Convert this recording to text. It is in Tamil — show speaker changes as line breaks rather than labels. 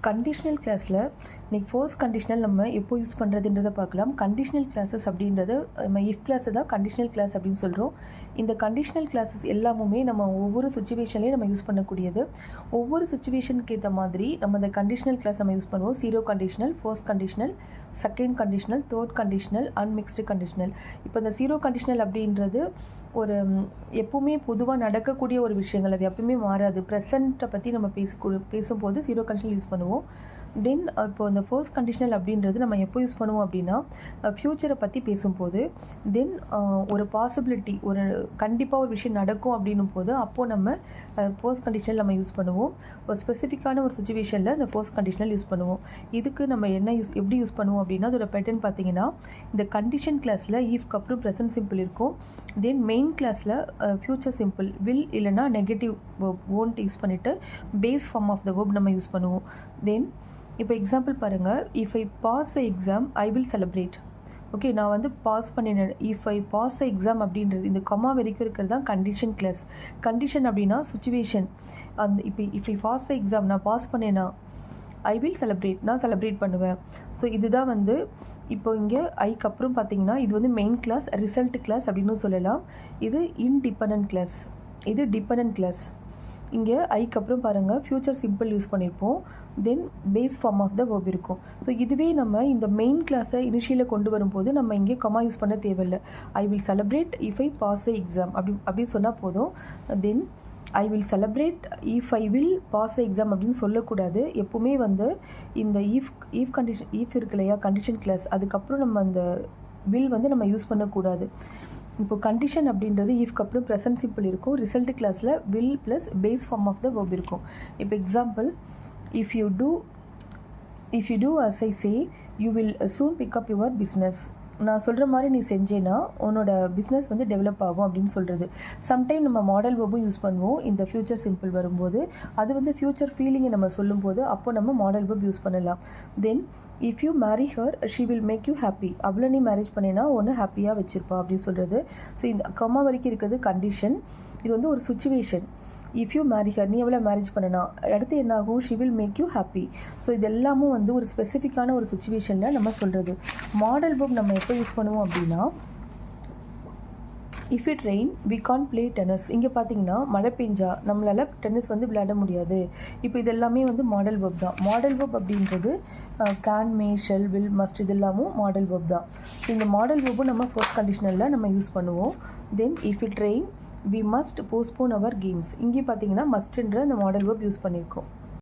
கண்டிஷனல் கிளாஸில் இன்றைக்கி ஃபர்ஸ்ட் கண்டிஷனல் நம்ம எப்போ யூஸ் பண்ணுறதுன்றதை பார்க்கலாம். கண்டிஷனல் கிளாஸஸ் அப்படின்றது நம்ம இஃப் கிளாஸை தான் கண்டிஷனல் கிளாஸ் அப்படின்னு சொல்கிறோம். இந்த கண்டிஷனல் கிளாஸஸ் எல்லாமுமே நம்ம ஒவ்வொரு சுச்சுவேஷன்லேயும் நம்ம யூஸ் பண்ணக்கூடியது. ஒவ்வொரு சுச்சுவேஷனுக்கு ஏற்ற மாதிரி நம்ம இந்த கண்டிஷனல் கிளாஸ் நம்ம யூஸ் பண்ணுவோம். Zero conditional, first conditional, second conditional, third conditional, unmixed conditional. இப்போ இந்த ஜீரோ கண்டிஷனல் அப்படின்றது ஒரு எப்பவுமே பொதுவாக நடக்கக்கூடிய ஒரு விஷயங்கள், அது எப்பவுமே மாறாது. ப்ரெசண்ட்டை பற்றி நம்ம பேசும்போது ஜீரோ கண்டிஷனல் யூஸ் பண்ணுவோம். தென் இப்போ இந்த ஃபர்ஸ்ட் கண்டிஷனல் அப்படின்றது நம்ம எப்போ யூஸ் பண்ணுவோம் அப்படின்னா ஃப்யூச்சரை பற்றி பேசும்போது, தென் ஒரு பாசிபிலிட்டி, ஒரு கண்டிப்பாக ஒரு விஷயம் நடக்கும் அப்படின்னும் போது அப்போது நம்ம ஃபர்ஸ்ட் கண்டிஷனல் நம்ம யூஸ் பண்ணுவோம். ஒரு ஸ்பெசிஃபிக்கான ஒரு சுச்சுவேஷனில் இந்த ஃபர்ஸ்ட் கண்டிஷனல் யூஸ் பண்ணுவோம். இதுக்கு நம்ம எப்படி யூஸ் பண்ணுவோம் அப்படின்னா, அதோட பேட்டர்ன் பார்த்தீங்கன்னா, இந்த கண்டிஷன் கிளாஸில் ஈஃப்க்கு அப்புறம் ப்ரெசன்ட் சிம்பிள் இருக்கும். தென் மெயின் கிளாஸில் ஃப்யூச்சர் சிம்பிள் வில் இல்லைனா நெகட்டிவ் வேர்ப் ஓன்ட் யூஸ் பண்ணிவிட்டு base form of the verb நம்ம யூஸ் பண்ணுவோம். தென் இப்போ எக்ஸாம்பிள் பாருங்கள். If I pass the exam I will celebrate. Okay, நான் வந்து பாஸ் பண்ணினேன். If I pass the exam அப்படின்றது இந்த கமா வரைக்கும் இருக்கிறது தான் கண்டிஷன் கிளாஸ். கண்டிஷன் அப்படின்னா சுச்சுவேஷன். அந்த if I pass the exam, நான் பாஸ் பண்ணேன்னா ஐ வில் செலிப்ரேட், நான் செலிப்ரேட் பண்ணுவேன். ஸோ இதுதான் வந்து இப்போ இங்கே ஐக்கு அப்புறம் பார்த்தீங்கன்னா இது வந்து மெயின் கிளாஸ், ரிசல்ட் கிளாஸ் அப்படின்னு சொல்லலாம். இது இன்டிபெண்டன்ட் கிளாஸ், இது டிபெண்டன்ட் கிளாஸ். இங்கே ஐக்கு அப்புறம் பாருங்கள் ஃப்யூச்சர் சிம்பிள் யூஸ் பண்ணியிருப்போம். Then base form of the verb இருக்கும். ஸோ இதுவே நம்ம இந்த மெயின் கிளாஸை இனிஷியலில் கொண்டு வரும்போது நம்ம இங்கே கமா யூஸ் பண்ண தேவையில்லை. I will celebrate if I pass the exam அப்படி சொன்னால் போதும். Then I will celebrate if I will pass the exam அப்படின்னு சொல்லக்கூடாது. எப்போவுமே வந்து இந்த ஈஃப் கண்டிஷன், ஈஃப் இருக்கு இல்லையா கண்டிஷன் கிளாஸ், அதுக்கப்புறம் நம்ம அந்த வில் வந்து நம்ம யூஸ் பண்ணக்கூடாது. இப்போ கண்டிஷன் அப்படின்றது ஈஃப்க்கு அப்புறம் ப்ரெசன்ட் சிம்பிள் இருக்கும். ரிசல்ட் கிளாஸில் will plus base form of the verb இருக்கும். இப்போ example, if you do as I say you will soon pick up your business. நான் சொல்கிற மாதிரி நீ செஞ்சேன்னா உன்னோட பிஸ்னஸ் வந்து டெவலப் ஆகும் அப்படின்னு சொல்கிறது. சம்டைம் நம்ம மாடல் வேர்பும் யூஸ் பண்ணுவோம் இந்த ஃப்யூச்சர் சிம்பிள் வரும்போது. அது வந்து ஃப்யூச்சர் ஃபீலிங்கை நம்ம சொல்லும்போது அப்போ நம்ம மாடல் வேர்ப் யூஸ் பண்ணலாம். Then if you marry her she will make you happy. அவ்வளோ நீ மேரேஜ் பண்ணினா ஒன்று ஹாப்பியாக வச்சுருப்பா அப்படின்னு சொல்கிறது. ஸோ இந்த கம்மா வரைக்கும் இருக்கிறது கண்டிஷன். இது வந்து ஒரு situation. If you marry her, நீ எவ்வளோ மேரேஜ் பண்ணனா, அடுத்து என்ன ஆகும், she will make you happy. So இது எல்லாமும் வந்து ஒரு ஸ்பெசிஃபிக்கான ஒரு சுச்சுவேஷனில் நம்ம சொல்கிறது. மாடல் வேர்ப் நம்ம எப்போ யூஸ் பண்ணுவோம் அப்படின்னா, if it rain we can play tennis. இங்கே பார்த்தீங்கன்னா மழை பெஞ்சா நம்மளால் டென்னிஸ் வந்து விளையாட முடியாது. இப்போ இது எல்லாமே வந்து மாடல் வேர்ப் தான். மாடல் வேர்ப் அப்படின்றது can, may, shall, will, must, இது எல்லாமும் மாடல் வேர்ப் தான். ஸோ இந்த மாடல் வேர்பும் நம்ம ஃபர்ஸ்ட் கண்டிஷனலில் நம்ம யூஸ் பண்ணுவோம். Then if it rain we must postpone our games. இங்கே பார்த்தீங்கன்னா மஸ்ட்ன்ற அந்த மாடல் வேர்ப் யூஸ் பண்ணியிருக்கோம்.